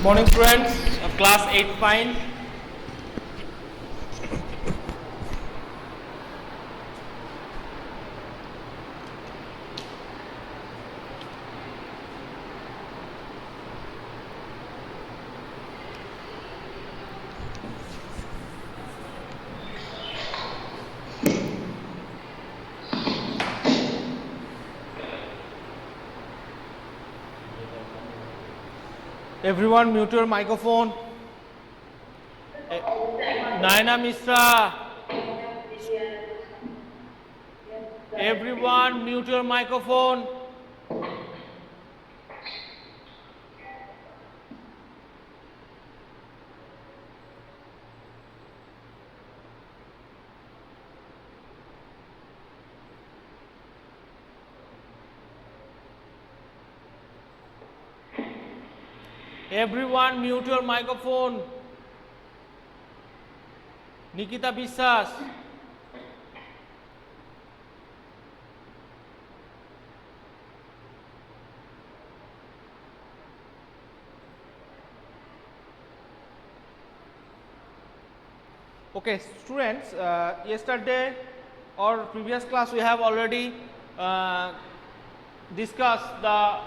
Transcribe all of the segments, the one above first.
Morning students of class 8 fine. Everyone mute your microphone. Naina Mishra. Everyone mute your microphone. Everyone mute your microphone. Nikita Biswas. Okay, students, yesterday or previous class we have already discussed the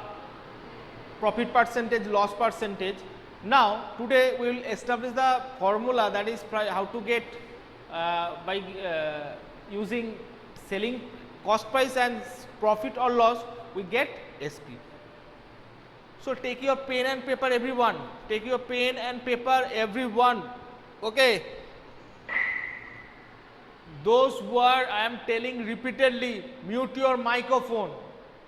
profit percentage, loss percentage. Now today we will establish the formula, that is how to get by using selling cost price and profit or loss, we get SP. So take your pen and paper everyone, take your pen and paper everyone. Okay, those who are, I am telling repeatedly, mute your microphone,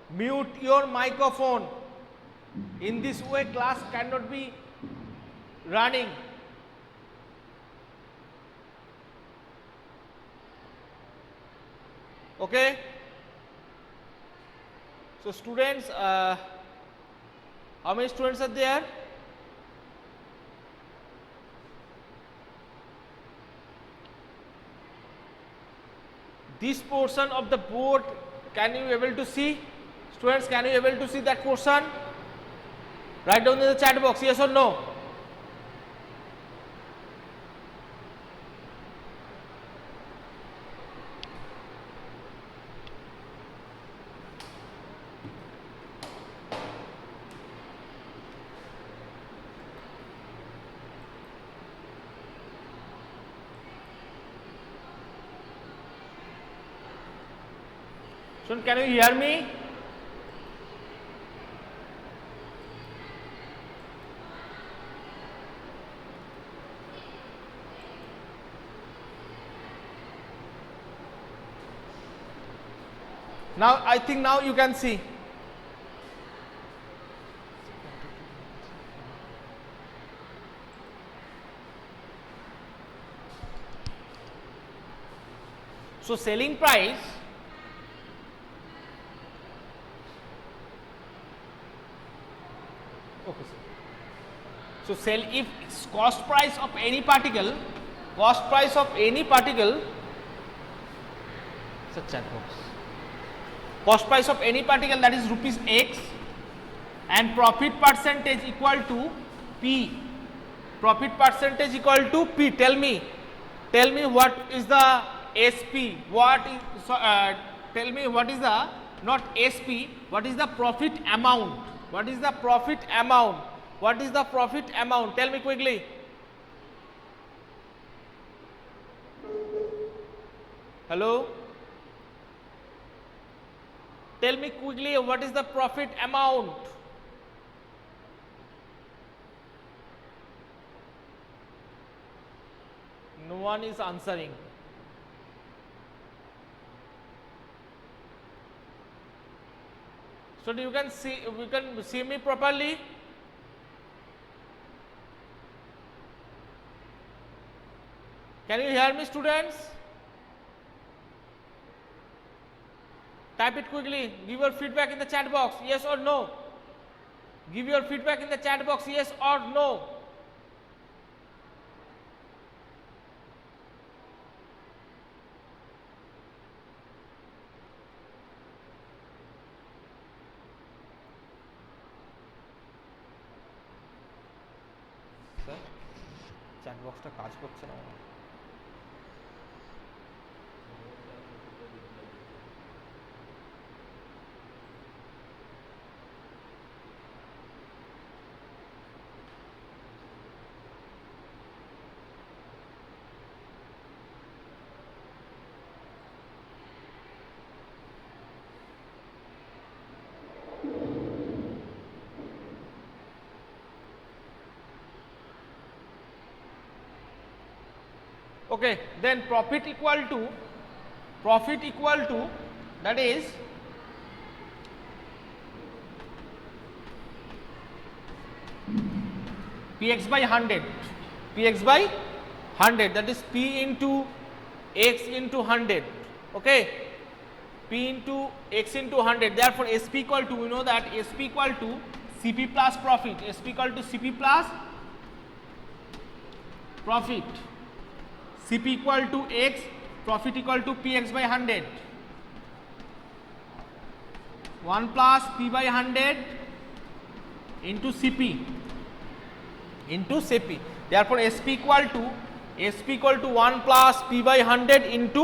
mute your microphone. In this way class cannot be running. Okay, so students, how many students are there? This portion of the board, can you able to see? Students, can you able to see that portion? Write down in the chat box, yes or no. Students, can you hear me? Now I think now you can see. So selling price, okay sir. So sell, if cost price of any particle, cost price of any particle, such chat box, cost price of any particle, that is rupees X, and profit percentage equal to P. Profit percentage equal to P. Tell me what is the SP? What is tell me what is the, not SP, what is the profit amount? What is the profit amount? What is the profit amount? Tell me quickly. Hello? Tell me quickly, what is the profit amount? No one is answering. So you can see me properly. Can you hear me, students? Type it quickly. Give your feedback in the chat box, yes or no. Give your feedback in the chat box, yes or no. Sir chat বক্সটা কাজ করছে না। Okay, then profit equal to that is px by 100, px by 100, that is p into x into 100. Okay, p into x into 100. Therefore, Sp equal to, we know that Sp equal to Cp plus profit, Sp equal to Cp plus profit, Cp equal to x, profit equal to px by 100, 1 plus p by 100 into Cp into Cp. Therefore, Sp equal to 1 plus p by 100 into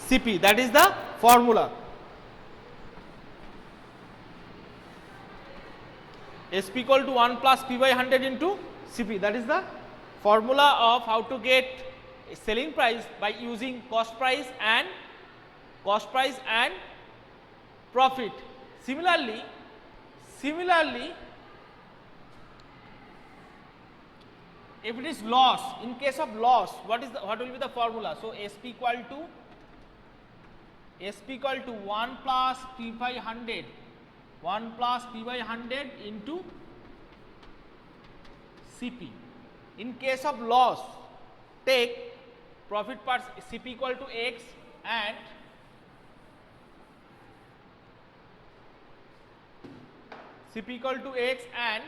Cp. That is the formula. Sp equal to 1 plus p by 100 into Cp. That is the formula of how to get a selling price by using cost price and profit. Similarly, if it is loss, in case of loss, what will be the formula? So Sp equal to 1 plus p by 100, 1 plus p by 100 into Cp. In case of loss, take profit per Cp equal to x and Cp equal to x and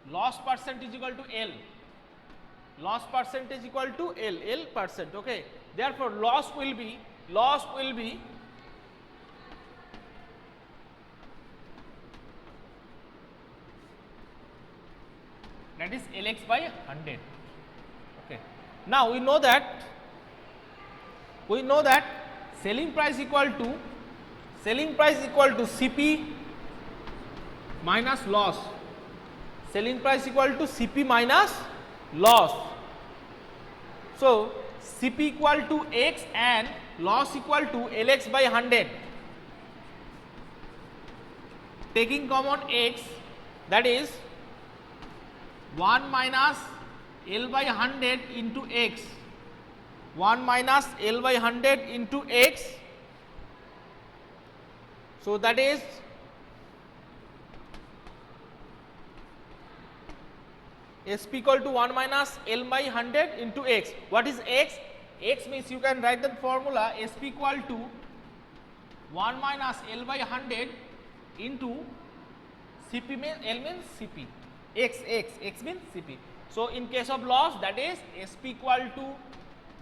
loss percentage equal to L, loss percentage equal to L percent. Okay, therefore loss will be that is Lx by 100. Okay, now we know that selling price equal to Cp minus loss, selling price equal to Cp minus loss. So Cp equal to x and loss equal to Lx by 100. Taking common x, that is 1 minus L by 100 into x, 1 minus L by 100 into x. So that is Sp equal to 1 minus L by 100 into x. What is x? X means you can write the formula Sp equal to 1 minus L by 100 into Cp means L means Cp, x means Cp. So in case of loss, that is Sp equal to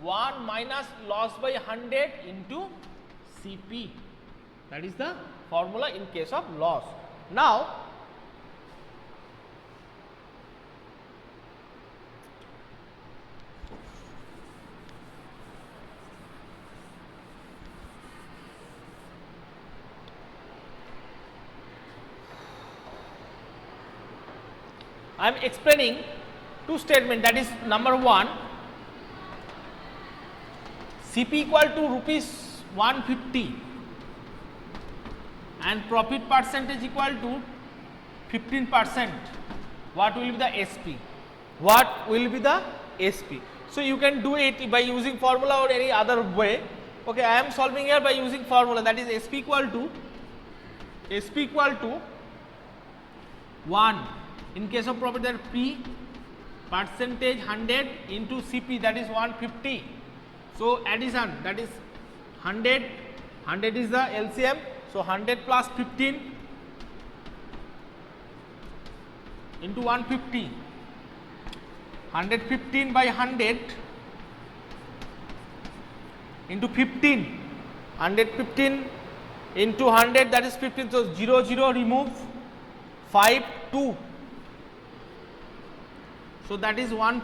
1 minus loss by 100 into Cp. That is the formula in case of loss. Now I am explaining two statements, that is number 1, Cp equal to rupees 150 and profit percentage equal to 15%. What will be the Sp? What will be the Sp? So you can do it by using formula or any other way. Okay, I am solving here by using formula, that is Sp equal to 1. In case of profit, that P percentage 100 into Cp, that is 150. So addition, that is 100 is the LCM. So 100 plus 15 into 150, 115 by 100 into 15, 115 into 100, that is 15. So 0 remove, 5 2. So that is 1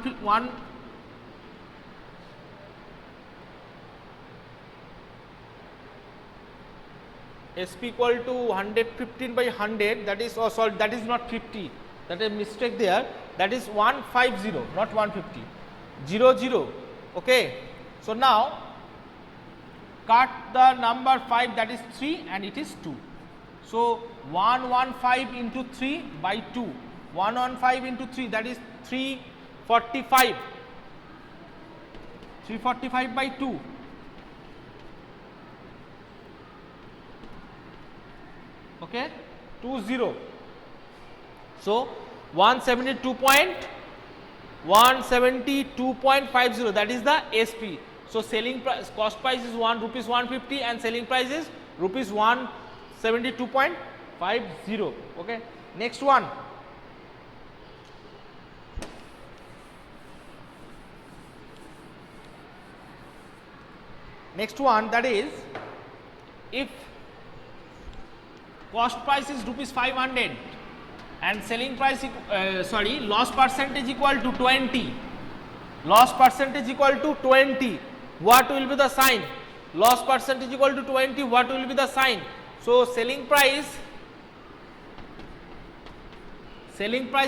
SP equal to 115 by 100, that is, oh sorry, that is not 50, that is a mistake there, that is 150, not 150, 00. Okay. So now cut the number 5, that is 3 and it is 2. So 115 into 3 by 2, 115 into 3, that is 345, 345 by 2. Okay, 20. So 172.50, that is the SP. So selling price, cost price is rupees 150 and selling price is rupees 172.50. Okay, next one. Next one, that is, if cost price is rupees 500 and selling price loss percentage equal to 20, loss percentage equal to 20, what will be the sign? Loss percentage equal to 20, what will be the sign? So selling price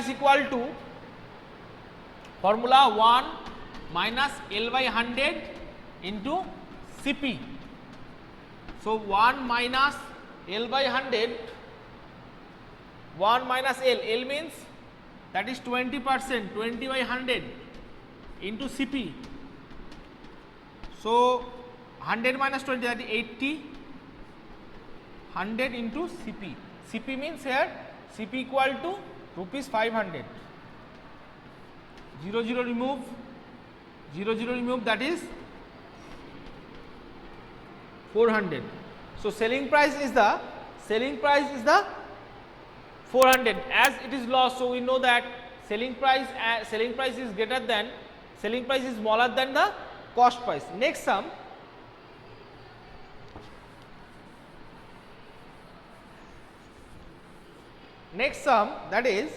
equal to formula 1 minus L by 100 into CP. So 1 minus L by 100, 1 minus L means that is 20%, 20 by 100 into CP. So 100 minus 20, that is 80, 100 into CP. CP means here CP equal to rupees 500. 0 0 remove, 0 0 remove, that is 400. So selling price is the 400, as it is loss. So we know that selling price is greater than, selling price is smaller than the cost price. Next sum, that is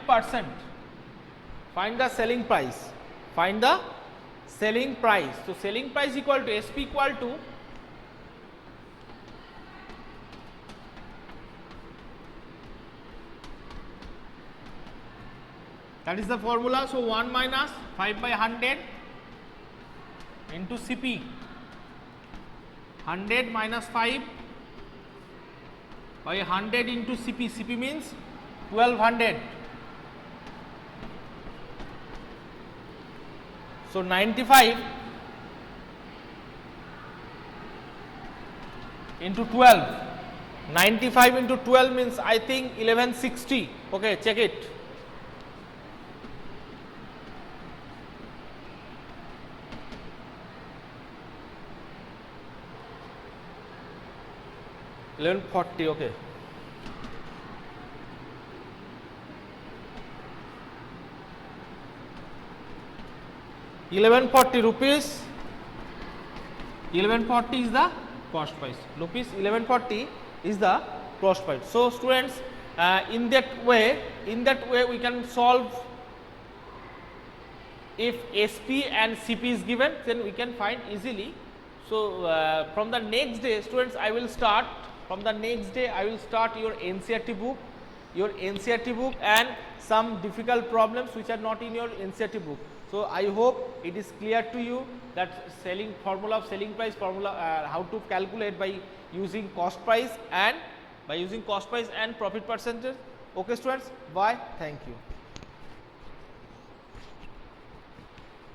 %. Find the selling price. Find the selling price. So selling price equal to SP equal to that is the formula. So 1 minus 5 by 100 into CP, 100 minus 5 by 100 into CP. CP means 1200. So 95 into 12. 95 into 12 means I think 1160. Okay, check it. $1140. Okay. ₹1140. 1140 is the cost price. Rupees 1140 is the cost price. So students, in that way we can solve. If SP and CP is given, then we can find easily. So from the next day, students, I will start your NCERT book, and some difficult problems which are not in your NCERT book. So I hope it is clear to you that formula of selling price, how to calculate by using cost price and profit percentage. Okay students, bye, thank you.